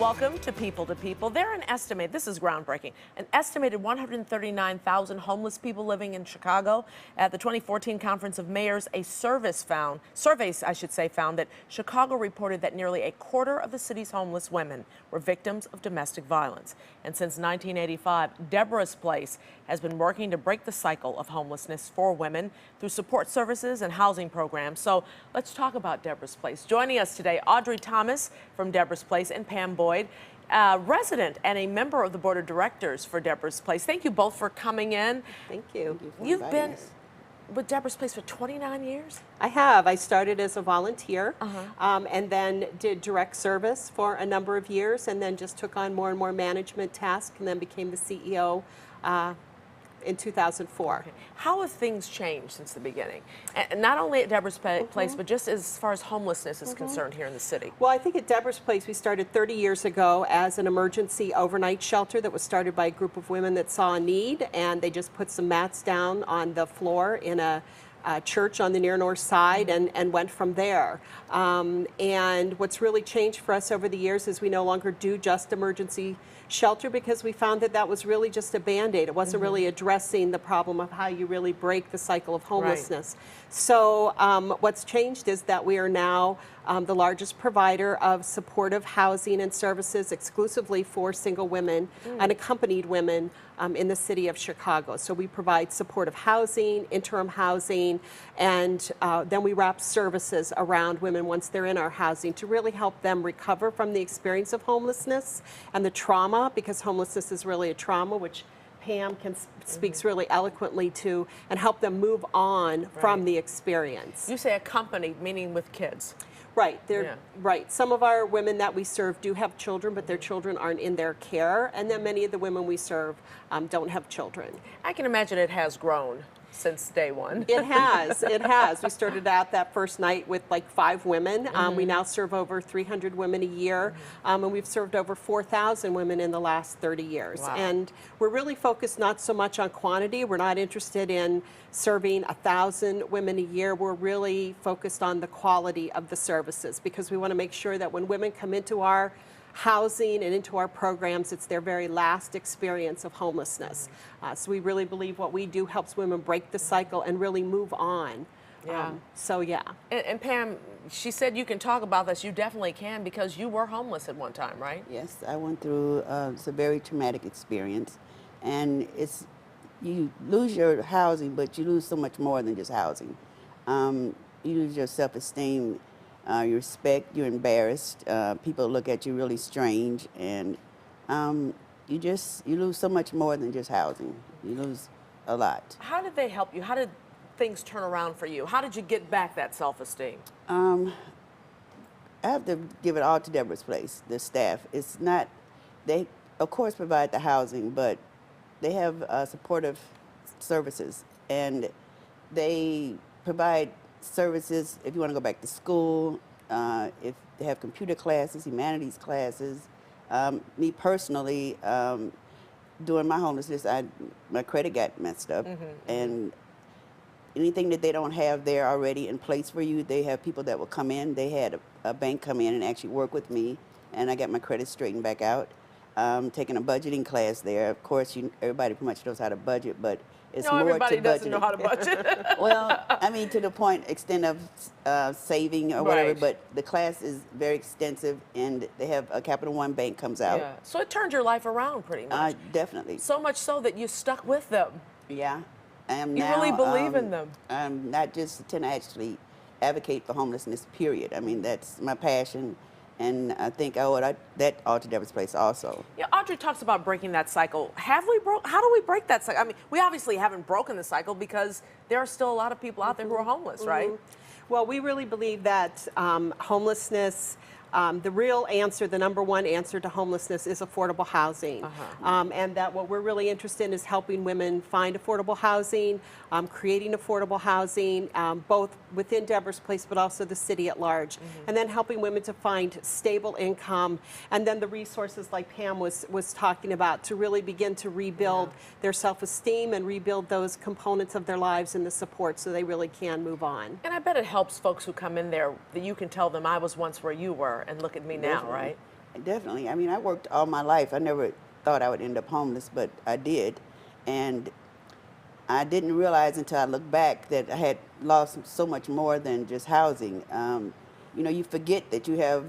Welcome to People to People. This is groundbreaking, an estimated 139,000 homeless people living in Chicago. At the 2014 Conference of Mayors, surveys found that Chicago reported that nearly a quarter of the city's homeless women were victims of domestic violence. And since 1985, Deborah's Place has been working to break the cycle of homelessness for women through support services and housing programs. So let's talk about Deborah's Place. Joining us today, Audrey Thomas from Deborah's Place and Pam Boyd, resident and a member of the board of directors for Deborah's Place. Thank you both for coming in. Thank you. You've been with Deborah's Place for 29 years? I have. I started as a volunteer and then did direct service for a number of years and then just took on more and more management tasks and then became the CEO in 2004. Okay. How have things changed since the beginning? And not only at Deborah's Place, but just as far as homelessness is concerned here in the city. Well, I think at Deborah's Place, we started 30 years ago as an emergency overnight shelter that was started by a group of women that saw a need, and they just put some mats down on the floor in a church on the near north side and went from there. And what's really changed for us over the years is we no longer do just emergency shelter because we found that that was really just a Band-Aid. It wasn't really addressing the problem of how you really break the cycle of homelessness. Right. So what's changed is that we are now the largest provider of supportive housing and services exclusively for single women and accompanied women in the city of Chicago. So we provide supportive housing, interim housing, and then we wrap services around women once they're in our housing to really help them recover from the experience of homelessness and the trauma, because homelessness is really a trauma, which Pam speaks really eloquently to, and help them move on from the experience. You say accompanied, meaning with kids. Right, right. Some of our women that we serve do have children, but their children aren't in their care, and then many of the women we serve don't have children. I can imagine it has grown since day one. It has, it has. We started out that first night with like 5 women. We now serve over 300 women a year, and we've served over 4,000 women in the last 30 years. Wow. And we're really focused not so much on quantity. We're not interested in serving 1,000 women a year. We're really focused on the quality of the services, because we want to make sure that when women come into our housing and into our programs, it's their very last experience of homelessness. So we really believe what we do helps women break the cycle and really move on. So yeah. And Pam, she said you can talk about this. You definitely can, because you were homeless at one time, right? Yes, I went through it's a very traumatic experience, and you lose your housing, but you lose so much more than just housing. You lose your self-esteem. You respect, you're embarrassed, people look at you really strange, and you lose so much more than just housing. You lose a lot. How did they help you? How did things turn around for you? How did you get back that self-esteem? I have to give it all to Deborah's Place, the staff. It's not, they of course provide the housing, but they have supportive services, and they provide services if you want to go back to school, if they have computer classes, humanities classes. Me personally, during my homelessness, my credit got messed up, and anything that they don't have there already in place for you, they have people that will come in. They had a bank come in and actually work with me, and I got my credit straightened back out. Taking a budgeting class there. Of course, everybody pretty much knows how to budget, but it's more to budgeting. No, everybody doesn't know how to budget. Well, I mean, to the extent of saving or whatever, but the class is very extensive, and they have a Capital One bank comes out. Yeah. So it turned your life around pretty much. Definitely. So much so that you stuck with them. Yeah. I am you now, really believe in them. I'm not just tend to actually advocate for homelessness, period. I mean, that's my passion. And I think I owe that all to Deborah's Place also. Yeah, Audrey talks about breaking that cycle. How do we break that cycle? I mean, we obviously haven't broken the cycle, because there are still a lot of people out there who are homeless, right? Well, we really believe that homelessness, the real answer, the number one answer to homelessness is affordable housing. And that what we're really interested in is helping women find affordable housing, creating affordable housing, both within Deborah's Place, but also the city at large. And then helping women to find stable income, and then the resources like Pam was talking about to really begin to rebuild their self-esteem and rebuild those components of their lives and the support so they really can move on. And I bet it helps folks who come in there that you can tell them, I was once where you were, and look at me now, right? Definitely. I mean, I worked all my life. I never thought I would end up homeless, but I did. And I didn't realize until I looked back that I had lost so much more than just housing. You know, you forget that you have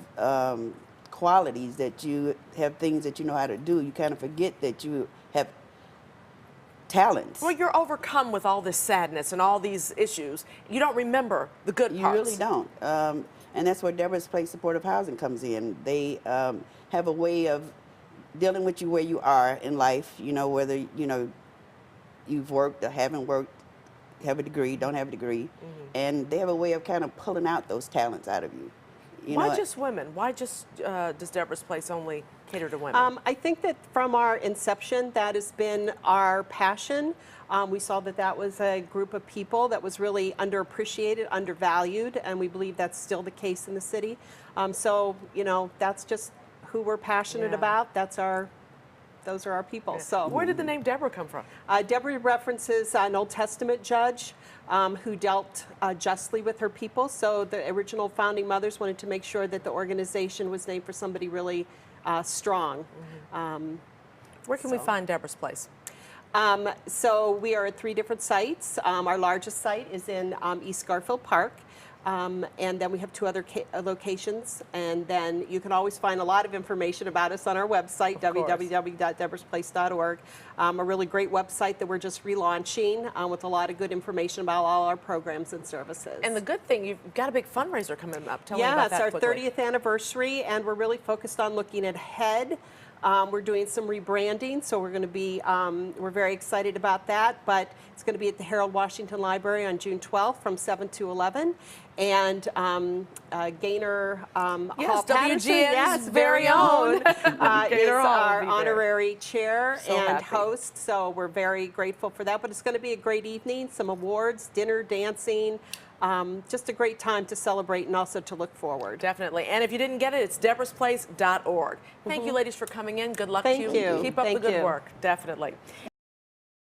qualities, that you have things that you know how to do. You kind of forget that you have talents. Well, you're overcome with all this sadness and all these issues. You don't remember the good You parts. really don't. And that's where Deborah's Place Supportive Housing comes in. They have a way of dealing with you where you are in life, you know, whether, you know, you've worked or haven't worked, have a degree, don't have a degree. And they have a way of kind of pulling out those talents out of you. Why just women? Why just does Deborah's Place only cater to women? I think that from our inception, that has been our passion. We saw that that was a group of people that was really underappreciated, undervalued, and we believe that's still the case in the city. So, you know, that's just who we're passionate about. Those are our people. So, where did the name Deborah come from? Deborah references an Old Testament judge who dealt justly with her people. So the original founding mothers wanted to make sure that the organization was named for somebody really strong. Where can we find Deborah's Place? So we are at 3 different sites. Our largest site is in East Garfield Park. And then we have 2 other locations. And then you can always find a lot of information about us on our website, www.deborahsplace.org. A really great website that we're just relaunching with a lot of good information about all our programs and services. And the good thing, you've got a big fundraiser coming up. Tell me about that it's our quickly. 30th anniversary, and we're really focused on looking ahead. We're doing some rebranding, so we're going to be, we're very excited about that, but it's going to be at the Harold Washington Library on June 12th from 7 to 11. And Gaynor Hall Patterson, WGN's very own. is Gaynor Hall our will be there. honorary chair So and happy. host, so we're very grateful for that. But it's going to be a great evening, some awards, dinner, dancing, just a great time to celebrate and also to look forward. Definitely. And if you didn't get it, it's deborahsplace.org. Thank you, ladies, for coming in. Good luck Thank to you. you. Keep up Thank the good you. work. Definitely.